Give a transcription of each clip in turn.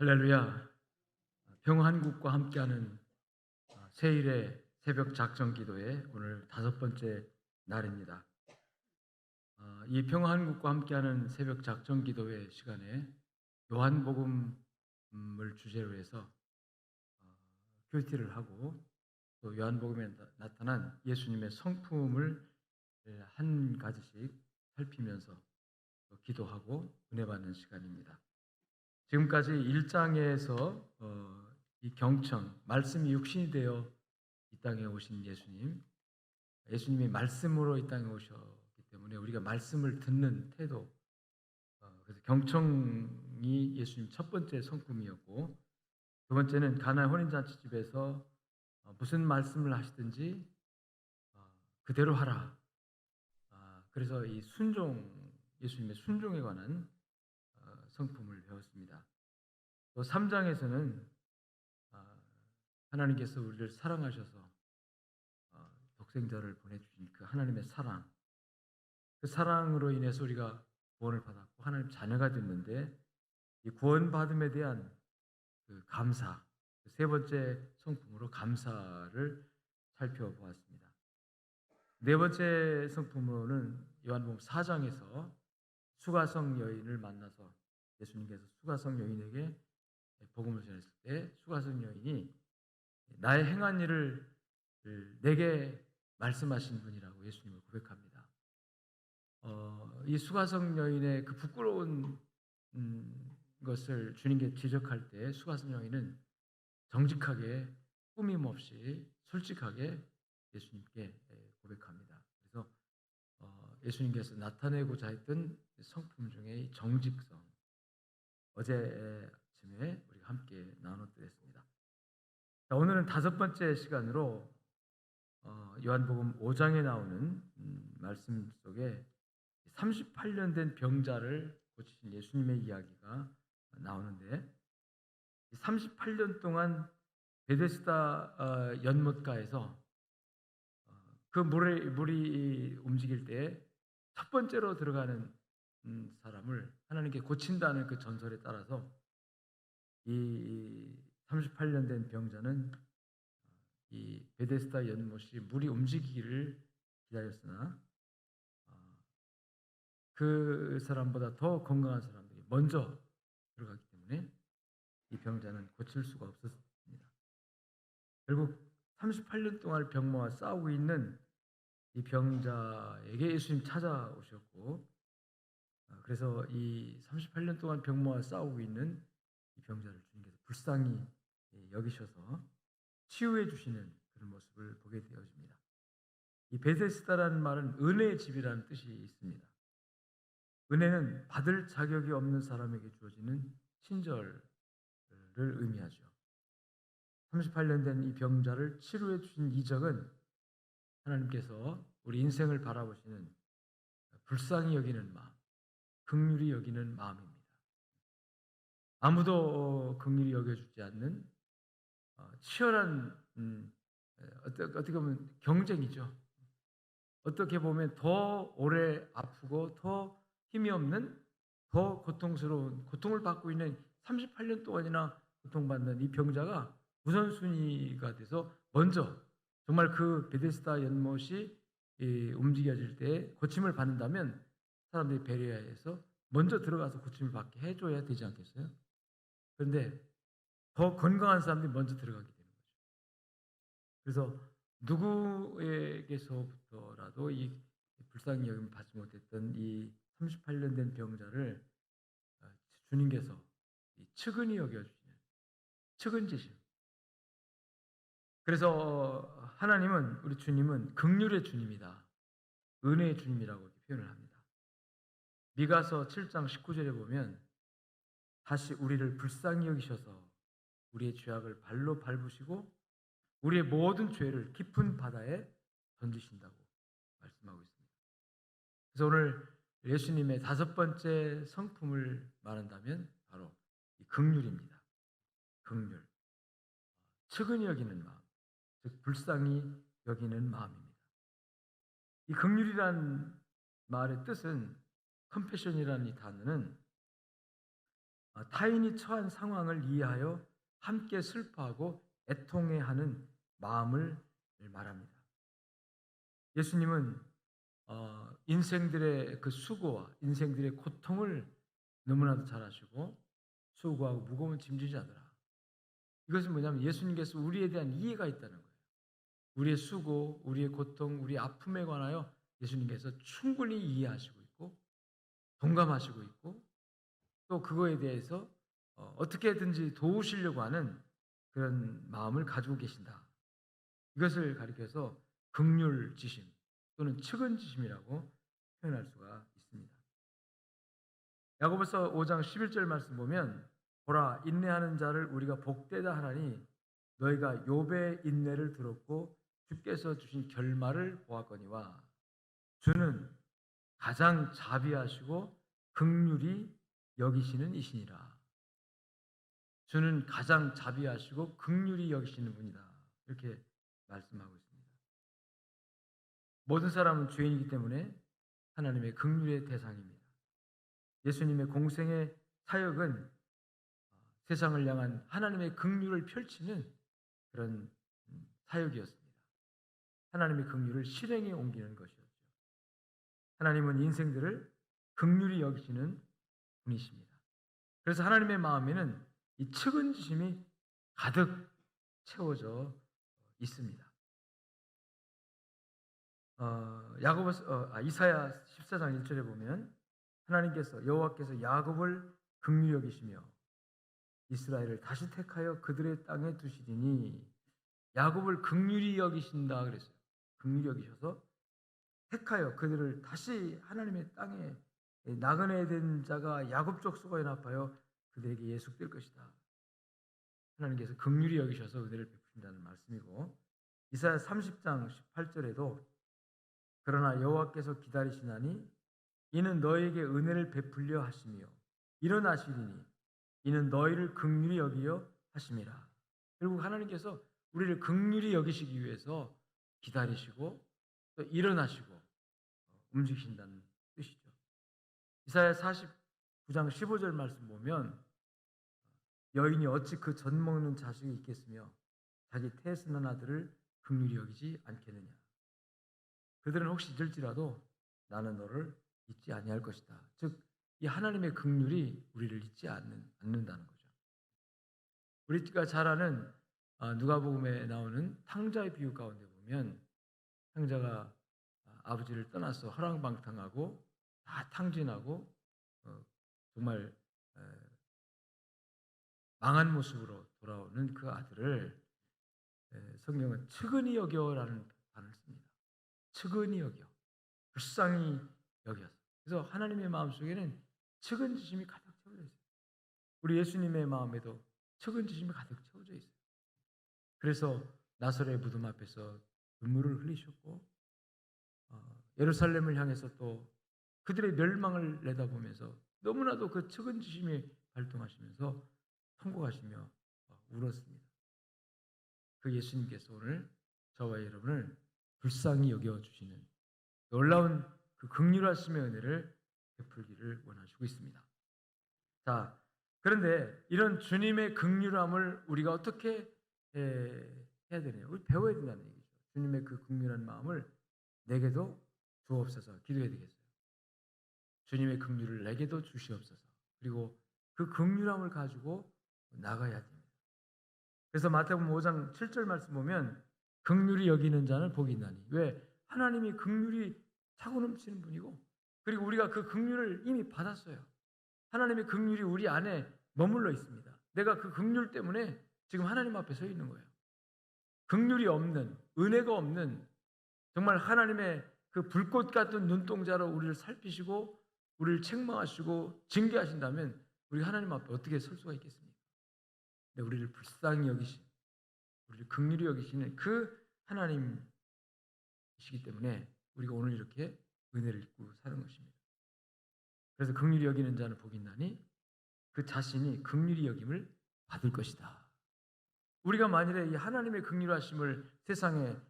할렐루야. 평화한국과 함께하는 세일의 새벽 작정 기도회 오늘 5번째 날입니다. 이 평화한국과 함께하는 새벽 작정 기도회 시간에 요한복음을 주제로 해서 큐티를 하고 또 요한복음에 나타난 예수님의 성품을 한 가지씩 살피면서 기도하고 은혜 받는 시간입니다. 지금까지 1장에서 이 경청, 말씀이 육신이 되어 이 땅에 오신 예수님이 말씀으로 이 땅에 오셨기 때문에 우리가 말씀을 듣는 태도, 그래서 경청이 예수님 첫 번째 성품이었고, 두 번째는 가나안 혼인잔치집에서 무슨 말씀을 하시든지 그대로 하라. 그래서 이 예수님의 순종에 관한 성품을 배웠습니다. 또 3장에서는 하나님께서 우리를 사랑하셔서 독생자를 보내주신 그 하나님의 사랑, 그 사랑으로 인해서 우리가 구원을 받았고 하나님 자녀가 됐는데 이 구원받음에 대한 그 감사, 세 번째 성품으로 감사를 살펴보았습니다. 네 번째 성품으로는 요한복음 4장에서 수가성 여인을 만나서 예수님께서 수가성 여인에게 복음을 전했을 때 수가성 여인이 나의 행한 일을 내게 말씀하신 분이라고 예수님을 고백합니다. 이 수가성 여인의 그 부끄러운 것을 주님께 지적할 때 수가성 여인은 정직하게 꾸밈 없이 솔직하게 예수님께 고백합니다. 그래서 예수님께서 나타내고자 했던 성품 중에 이 정직성, 어제 아침에 우리가 함께 나눠드렸습니다. 오늘은 5번째 시간으로 요한복음 5장에 나오는 말씀 속에 38년 된 병자를 고치신 예수님의 이야기가 나오는데 38년 동안 베데스다 연못가에서 그 물이 움직일 때 첫 번째로 들어가는 사람을 하나님께 고친다는 그 전설에 따라서 이 38년 된 병자는 이 베데스다 연못이 물이 움직이기를 기다렸으나 그 사람보다 더 건강한 사람들이 먼저 들어갔기 때문에 이 병자는 고칠 수가 없었습니다. 결국 38년 동안 병마와 싸우고 있는 이 병자에게 예수님 찾아오셨고, 그래서 이 38년 동안 병마와 싸우고 있는 이 병자를 주님께서 불쌍히 여기셔서 치유해 주시는 그런 모습을 보게 되어집니다. 이 베데스다라는 말은 은혜의 집이라는 뜻이 있습니다. 은혜는 받을 자격이 없는 사람에게 주어지는 친절을 의미하죠. 38년 된 이 병자를 치료해 주신 이적은 하나님께서 우리 인생을 바라보시는 불쌍히 여기는 마음, 긍휼히 여기는 마음입니다. 아무도 긍휼히 여겨주지 않는 치열한 어떻게 보면 경쟁이죠. 어떻게 보면 더 오래 아프고 더 힘이 없는 더 고통스러운 고통을 받고 있는 38년 동안이나 고통받는 이 병자가 우선순위가 돼서 먼저 정말 그 베데스다 연못이 움직여질 때 고침을 받는다면 사람들이 배려해서 먼저 들어가서 고침을 받게 해줘야 되지 않겠어요? 그런데 더 건강한 사람들이 먼저 들어가게 되는 거죠. 그래서 누구에게서부터라도 이 불쌍히 여김 받지 못했던 이 38년 된 병자를 주님께서 측은히 여겨주시는 측은지심. 그래서 하나님은 우리 주님은 긍휼의 주님이다. 은혜의 주님이라고 이렇게 표현을 합니다. 미가서 7장 19절에 보면 다시 우리를 불쌍히 여기셔서 우리의 죄악을 발로 밟으시고 우리의 모든 죄를 깊은 바다에 던지신다고 말씀하고 있습니다. 그래서 오늘 예수님의 5번째 성품을 말한다면 바로 이 긍휼입니다. 긍휼. 측은히 여기는 마음, 즉 불쌍히 여기는 마음입니다. 이 긍휼이란 말의 뜻은 컴패션이라는 이 단어는 타인이 처한 상황을 이해하여 함께 슬퍼하고 애통해하는 마음을 말합니다. 예수님은 인생들의 그 수고와 인생들의 고통을 너무나도 잘 아시고 수고하고 무거운 짐지지 않으라. 이것은 뭐냐면 예수님께서 우리에 대한 이해가 있다는 거예요. 우리의 수고, 우리의 고통, 우리의 아픔에 관하여 예수님께서 충분히 이해하시고 있고 동감하시고 있고 또 그거에 대해서 어떻게든지 도우시려고 하는 그런 마음을 가지고 계신다. 이것을 가리켜서 긍휼지심 또는 측은지심이라고 표현할 수가 있습니다. 야고보서 5장 11절 말씀 보면 보라 인내하는 자를 우리가 복되다 하나니 너희가 욥의 인내를 들었고 주께서 주신 결말을 보았거니와 주는 가장 자비하시고 긍휼히 여기시는 이시니라. 주는 가장 자비하시고 긍휼히 여기시는 분이다. 이렇게 말씀하고 있습니다. 모든 사람은 죄인이기 때문에 하나님의 긍휼의 대상입니다. 예수님의 공생의 사역은 세상을 향한 하나님의 긍휼을 펼치는 그런 사역이었습니다. 하나님의 긍휼을 실행에 옮기는 것이었죠. 하나님은 인생들을 긍휼히 여기시는 분이십니다. 그래서 하나님의 마음에는 이 측은지심이 가득 채워져 있습니다. 이사야 14장 1절에 보면 하나님께서 여호와께서 야곱을 긍휼히 여기시며 이스라엘을 다시 택하여 그들의 땅에 두시리니 야곱을 긍휼히 여기신다 그랬어요. 긍휼히 여기셔서 택하여 그들을 다시 하나님의 땅에 나그네 된 자가 야곱 족속에 연합하여 그들에게 예속될 것이다. 하나님께서 긍휼히 여기셔서 그들을 베푸신다는 말씀이고 이사야 30장 18절에도 그러나 여호와께서 기다리시나니 이는 너에게 은혜를 베풀려 하시며 일어나시리니 이는 너희를 긍휼히 여기려 하심이라. 결국 하나님께서 우리를 긍휼히 여기시기 위해서 기다리시고 또 일어나시고 움직이신다는 뜻이죠. 이사야 49장 15절 말씀 보면 여인이 어찌 그 젖 먹는 자식이 있겠으며 자기 태순한 아들을 긍휼히 여기지 않겠느냐. 그들은 혹시 잊을지라도 나는 너를 잊지 아니할 것이다. 즉 이 하나님의 긍휼이 우리를 잊지 않는다는 거죠. 우리가 잘 아는 누가복음에 나오는 탕자의 비유 가운데 보면 탕자가 아버지를 떠나서 허랑방탕하고 다 탕진하고 정말 망한 모습으로 돌아오는 그 아들을 성경은 측은히 여겨라는 단어를 씁니다. 측은히 여겨, 불쌍히 여겨서. 그래서 하나님의 마음속에는 측은지심이 가득 채워져 있어요. 우리 예수님의 마음에도 측은지심이 가득 채워져 있어요. 그래서 나사렛의 무덤 앞에서 눈물을 흘리셨고 예루살렘을 향해서 또 그들의 멸망을 내다보면서 너무나도 그 측은지심이 발동하시면서 통곡하시며 울었습니다. 그 예수님께서 오늘 저와 여러분을 불쌍히 여겨주시는 놀라운 그 긍휼하심의 은혜를 베풀기를 원하시고 있습니다. 자, 그런데 이런 주님의 긍휼함을 우리가 어떻게 해야 되나요? 우리 배워야 된다는 얘기죠. 주님의 그 긍휼한 마음을 내게도 주옵소서 기도해야 되겠어요. 주님의 긍휼을 내게도 주시옵소서. 그리고 그 긍휼함을 가지고 나가야 됩니다. 그래서 마태복음 5장 7절 말씀 보면 긍휼히 여기는 자는 복이 있나니. 왜? 하나님이 긍휼이 차고 넘치는 분이고 그리고 우리가 그 긍휼을 이미 받았어요. 하나님의 긍휼이 우리 안에 머물러 있습니다. 내가 그 긍휼 때문에 지금 하나님 앞에 서 있는 거예요. 긍휼이 없는, 은혜가 없는 정말 하나님의 그 불꽃 같은 눈동자로 우리를 살피시고 우리를 책망하시고 징계하신다면 우리 하나님 앞에 어떻게 설 수가 있겠습니까? 근데 우리를 불쌍히 여기신, 우리를 긍휼히 여기시는 그 하나님이시기 때문에 우리가 오늘 이렇게 은혜를 입고 사는 것입니다. 그래서 긍휼히 여기는 자는 복이 있나니 그 자신이 긍휼히 여김을 받을 것이다. 우리가 만일에 이 하나님의 긍휼하심을 세상에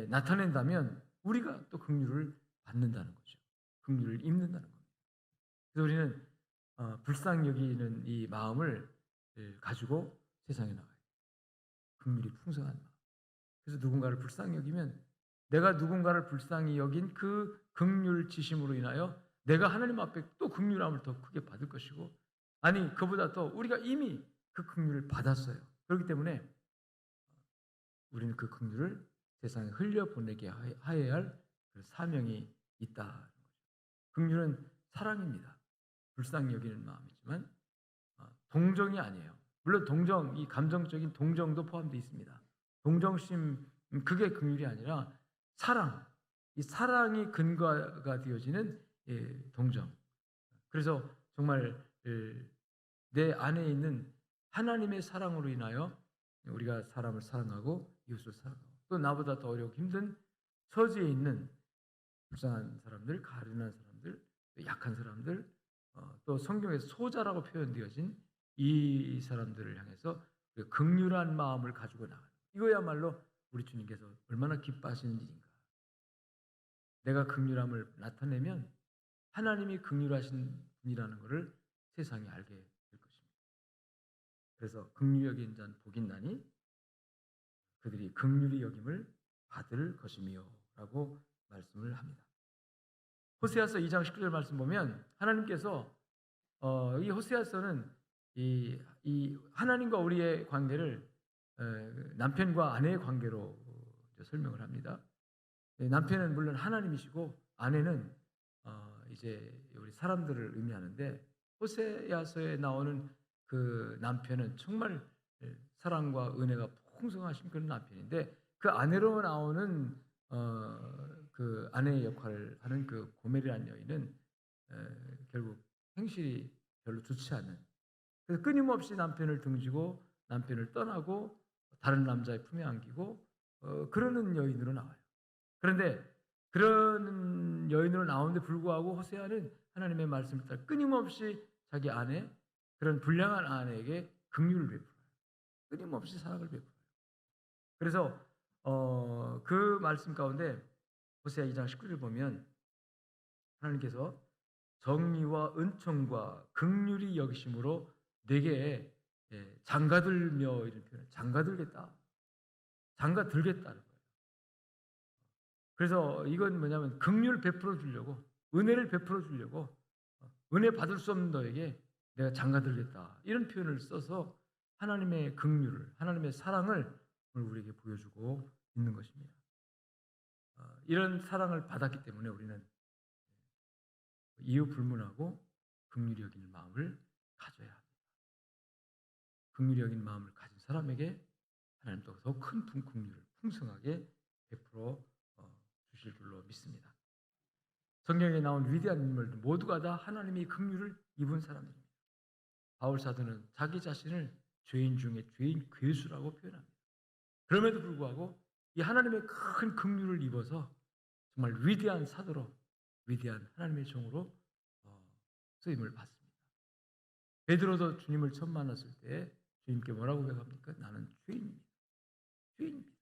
나타낸다면 우리가 또 긍휼을 받는다는 거죠. 긍휼을 입는다는 겁니다. 그래서 우리는 불쌍히 여기는 이 마음을 가지고 세상에 나가요. 긍휼이 풍성한 마음. 그래서 누군가를 불쌍히 여기면 내가 누군가를 불쌍히 여긴 그 긍휼 지심으로 인하여 내가 하나님 앞에 또 긍휼함을 더 크게 받을 것이고, 아니 그보다 더 우리가 이미 그 긍휼을 받았어요. 그렇기 때문에 우리는 그 긍휼을 세상에 흘려보내게 하여야 할 그 사명이 있다. 긍휼은 사랑입니다. 불쌍히 여기는 마음이지만 동정이 아니에요. 물론 동정, 이 감정적인 동정도 포함되어 있습니다. 동정심, 그게 긍휼이 아니라 사랑, 이 사랑이 근거가 되어지는 동정. 그래서 정말 내 안에 있는 하나님의 사랑으로 인하여 우리가 사람을 사랑하고 이웃을 사랑하고, 또 나보다 더 어렵고 힘든 처지에 있는 불쌍한 사람들, 가련한 사람들, 약한 사람들, 또 성경에서 소자라고 표현되어진 이 사람들을 향해서 그 긍휼한 마음을 가지고 나가는, 이거야말로 우리 주님께서 얼마나 기뻐하시는 일인가. 내가 긍휼함을 나타내면 하나님이 긍휼하신 분이라는 것을 세상이 알게 될 것입니다. 그래서 긍휼히 여긴 자는 복이 있나니 그들이 긍휼히 여김을 받을 것이며 라고 말씀을 합니다. 호세아서 2장 19절 말씀 보면 하나님께서 이 호세아서는 이 하나님과 우리의 관계를 남편과 아내의 관계로 설명을 합니다. 남편은 물론 하나님이시고 아내는 이제 우리 사람들을 의미하는데, 호세아서에 나오는 그 남편은 정말 사랑과 은혜가 풍성하신 그런 남편인데, 그 아내로 나오는 그 아내의 역할을 하는 그 고멜이라는 여인은 결국 행실이 별로 좋지 않은, 그래서 끊임없이 남편을 등지고 남편을 떠나고 다른 남자의 품에 안기고 그러는 여인으로 나와요. 그런데 그런 여인으로 나오는데 불구하고 호세아는 하나님의 말씀을 따라 끊임없이 자기 아내, 그런 불량한 아내에게 긍휼을 베풀어요. 끊임없이 사랑을 베풀어요. 그래서 그 말씀 가운데 호세아 2장 19절 보면 하나님께서 정의와 은총과 긍휼히 여기심으로 내게 장가들며, 이런 표현, 장가들겠다, 장가들겠다는 거예요. 그래서 이건 뭐냐면 긍휼 베풀어 주려고, 은혜를 베풀어 주려고, 은혜 받을 수 없는 너에게 내가 장가들겠다, 이런 표현을 써서 하나님의 긍휼을, 하나님의 사랑을 우리에게 보여주고 있는 것입니다. 이런 사랑을 받았기 때문에 우리는 이유 불문하고 긍휼히 여기는 마음을 가져야 합니다. 긍휼히 여기는 마음을 가진 사람에게 하나님도 더 큰 긍휼을 풍성하게 베풀어 주실 줄로 믿습니다. 성경에 나온 위대한 인물 모두가 다 하나님의 긍휼을 입은 사람들입니다. 바울 사도는 자기 자신을 죄인 중에 죄인 괴수라고 표현합니다. 그럼에도 불구하고 이 하나님의 큰 긍휼을 입어서 정말 위대한 사도로, 위대한 하나님의 종으로 쓰임을 받습니다. 베드로도 주님을 처음 만났을 때 주님께 뭐라고 고백합니까? 나는 죄인입니다. 죄인입니다.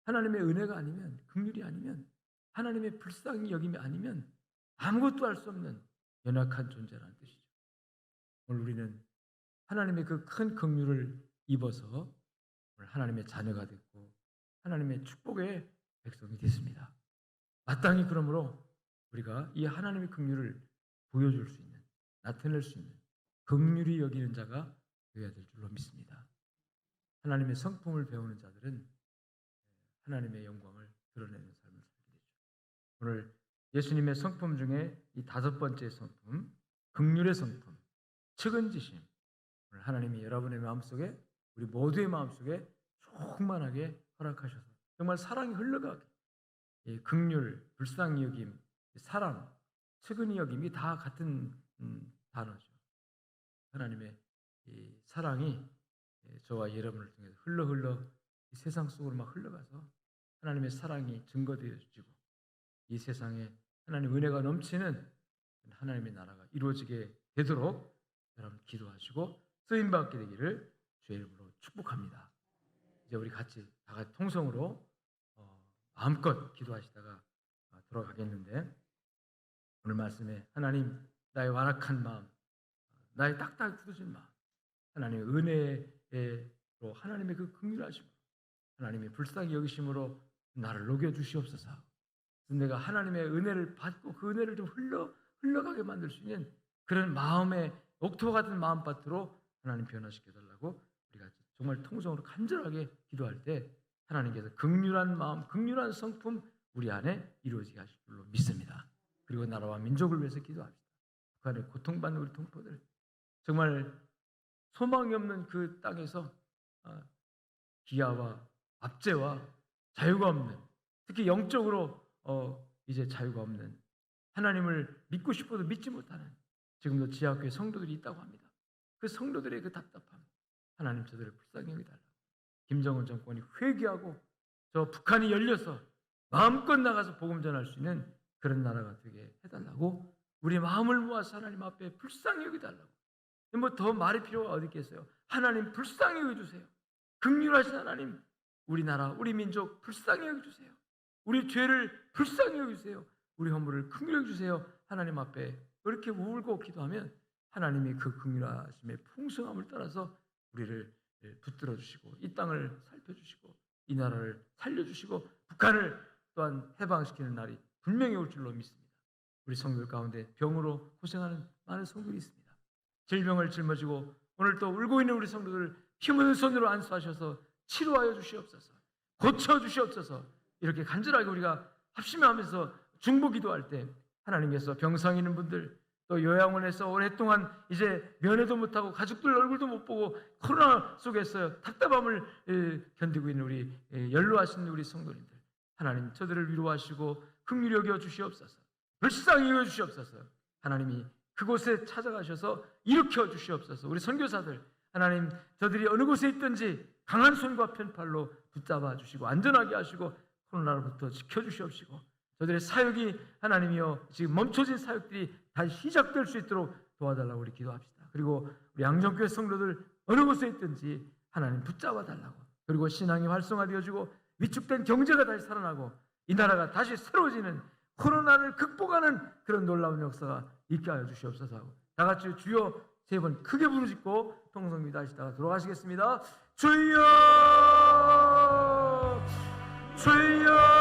하나님의 은혜가 아니면, 긍휼이 아니면, 하나님의 불쌍히 여김이 아니면 아무것도 할 수 없는 연약한 존재라는 뜻이죠. 오늘 우리는 하나님의 그 큰 긍휼을 입어서 하나님의 자녀가 됐고 하나님의 축복의 백성이 됐습니다. 마땅히 그러므로 우리가 이 하나님의 긍휼을 보여줄 수 있는, 나타낼 수 있는 긍휼히 여기는 자가 되어야 될 줄로 믿습니다. 하나님의 성품을 배우는 자들은 하나님의 영광을 드러내는 삶을 살게 되죠. 오늘 예수님의 성품 중에 이 5번째 성품, 긍휼의 성품, 측은지심, 오늘 하나님이 여러분의 마음속에, 우리 모두의 마음속에 충만하게 허락하셔서 정말 사랑이 흘러가게, 긍휼, 불쌍히 여김, 사랑, 측은히 여김이 다 같은 단어죠. 하나님의 이 사랑이 저와 여러분을 통해서 흘러 이 세상 속으로 막 흘러가서 하나님의 사랑이 증거되어지고 이 세상에 하나님의 은혜가 넘치는 하나님의 나라가 이루어지게 되도록 여러분 기도하시고 쓰임받게 되기를 주의 이름으로 축복합니다. 이제 우리 같이 다 같이 통성으로 마음껏 기도하시다가 돌아가겠는데, 오늘 말씀에 하나님, 나의 완악한 마음, 나의 딱딱 굳어진 마음, 하나님의 은혜로 하나님의 그 긍휼하심, 하나님의 불쌍히 여기심으로 나를 녹여 주시옵소서. 내가 하나님의 은혜를 받고 그 은혜를 좀 흘러가게 만들 수 있는 그런 마음의 옥토 같은 마음밭으로 하나님 변화시켜 달라고 우리가 정말 통성으로 간절하게 기도할 때 하나님께서 긍휼한 마음, 긍휼한 성품 우리 안에 이루어지게 하실 줄로 믿습니다. 그리고 나라와 민족을 위해서 기도합시다. 북한에 고통받는 우리 동포들, 정말 소망이 없는 그 땅에서 기아와 압제와 자유가 없는, 특히 영적으로 이제 자유가 없는, 하나님을 믿고 싶어도 믿지 못하는 지금도 지하교회 성도들이 있다고 합니다. 그 성도들의 그 답답함, 하나님 저들을 불쌍히 여기달라고. 김정은 정권이 회개하고 저 북한이 열려서 마음껏 나가서 복음 전할 수 있는 그런 나라가 되게 해달라고 우리 마음을 모아서 하나님 앞에 불쌍히 여기달라고. 뭐 더 말이 필요가 어디 있겠어요? 하나님 불쌍히 여겨주세요. 긍휼하신 하나님, 우리 나라, 우리 민족 불쌍히 여겨주세요. 우리 죄를 불쌍히 여겨주세요. 우리 허물을 긍휼히 여겨주세요. 하나님 앞에 그렇게 울고 기도하면 하나님이 그 긍휼하심의 풍성함을 따라서 우리를 붙들어 주시고 이 땅을 살펴주시고 이 나라를 살려주시고 북한을 또한 해방시키는 날이 분명히 올 줄로 믿습니다. 우리 성도들 가운데 병으로 고생하는 많은 성도들이 있습니다. 질병을 짊어지고 오늘 또 울고 있는 우리 성도들 피 묻은 손으로 안수하셔서 치료하여 주시옵소서, 고쳐 주시옵소서. 이렇게 간절하게 우리가 합심하면서 중보 기도할 때 하나님께서 병상 있는 분들, 또 요양원에서 오랫동안 이제 면회도 못하고 가족들 얼굴도 못 보고 코로나 속에서 답답함을 견디고 있는 우리 연로하신 우리 성도님들, 하나님 저들을 위로하시고 긍휼히 여겨 주시옵소서, 불쌍히 여겨 주시옵소서. 하나님이 그곳에 찾아가셔서 일으켜 주시옵소서. 우리 선교사들, 하나님 저들이 어느 곳에 있든지 강한 손과 편팔로 붙잡아 주시고 안전하게 하시고 코로나로부터 지켜주시옵시고 저들의 사역이 하나님이여 지금 멈춰진 사역들이 다시 시작될 수 있도록 도와달라고 우리 기도합시다. 그리고 우리 양정교회 성도들 어느 곳에 있든지 하나님 붙잡아 달라고, 그리고 신앙이 활성화되어지고 위축된 경제가 다시 살아나고 이 나라가 다시 새로워지는, 코로나를 극복하는 그런 놀라운 역사가 있게 하여 주시옵소서 하고 다 같이 주여 세 번 크게 부르짖고 통성기도 하시다가 돌아가시겠습니다. 주여 주여